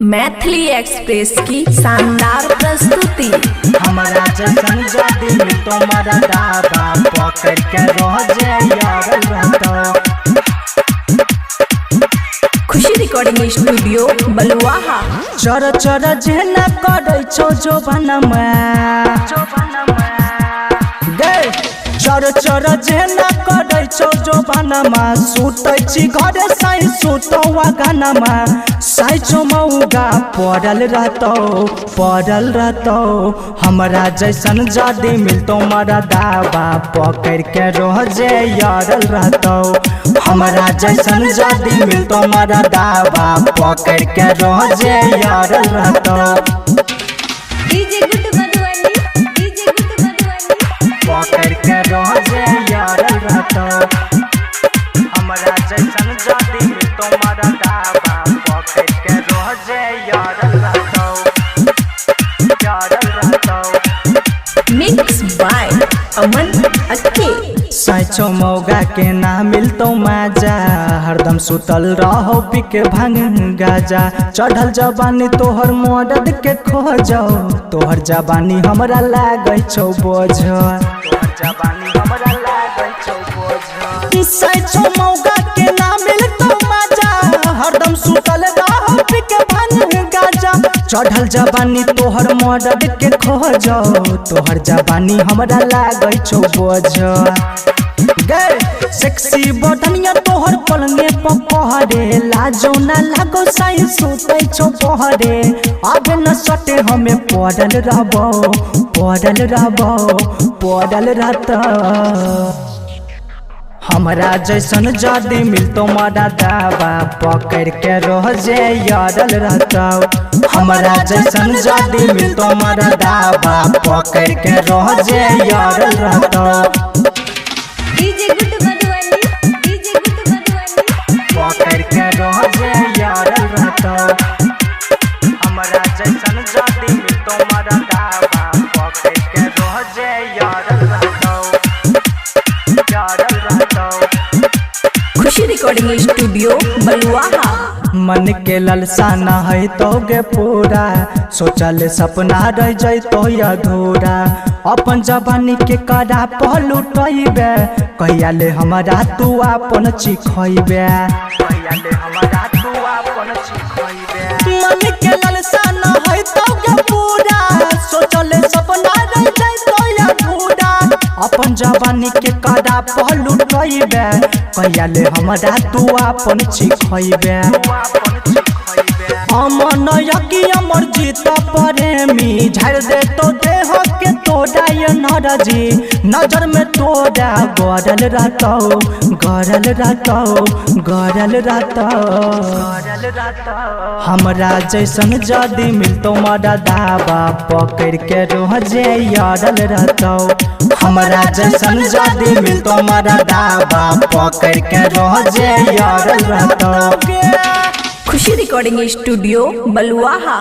Maithili express की शानदार प्रस्तुति। हमारा जैसन जदी में तुम्हारा दाबा पकड़ के रह जाए खुशी रिकॉर्डिंग स्टूडियो बलुआहा। चर चर जेना करे छो जो बनम चर चर जेना करे छो जो बनम सुतै छी घरे साई सुतवा गानमा साई छो मौगा पड़ल रहतो हमरा जैसन जदी मिलतो मारा दाबा पकड़ के रह जायल रहतो हमरा जैसन जदी मिलतो मारा दाबा पकड़ के रह जायल रहतो डीजे गुड मधुबनी पकड़ के रह जायल रहतो हमरा जैसन जदी मिलतो मारा दाबा पकड़ के रह जायल रहतो मिक्स बाय अमन अक्के। साइचो मौगा के ना मिलतो माजा हरदम सुतल रहो पिके भांग गाजा चढ़ल जवानी तोहर मदद के खोजो तोहर जवानी हमरा लागै छौ बोझ साइचो मौगा के ना मिलतो माजा हरदम सुतल रहो पिके भांग गाजा चढ़ल जवानी तोहर मदद के खोजो तोहर जवानी हमरा लागै छौ बोझ सेक्सी बटनिया तोहर पलंगे पहरे लाजो ना लागो साई सुतै छो पहरे आगे न सटे हमें पड़ल रहता हमरा जैसन जदी मिलतो मारा दाबा पकड़ के रह जायल रहता हमरा जैसन जदी मिलतो मारा दाबा पकड़ के रह जायल रहता डीजे गुड मधुबनी पकड़ के रह जायल रहता हमरा जैसन जदी मिलतो मारा दाबा पकड़ के रह जायल रहता खुशी रिकॉर्डिंग स्टूडियो बलुआहा। मन के ललसा न है तो गे पूरा सोचल सपना रह जैतो अधूरा अपन जवानी के कड़ा पहलू टइबे कहिया ले हमरा तू अपन चिखइबे मन के ललसा न है तो गे पूरा सोचल सपना रह जैतो अधूरा अपन जवानी के कड़ा पहलू टइबे कहिया ले हमरा तू अपन चिखइबे अमन यकी अमर जीत प्रेमी झाड़ दे तो देह के तोड़ा नरजी नजर में तोड़ा गरल रहता हमरा जैसन जदी मिलतो मारा दाबा पकड़ के रह जायल रहता हमरा जैसन जदी मिलतो मारा दाबा पकड़ के रह जायल रहता खुशी रिकॉर्डिंग स्टूडियो बलुआहा।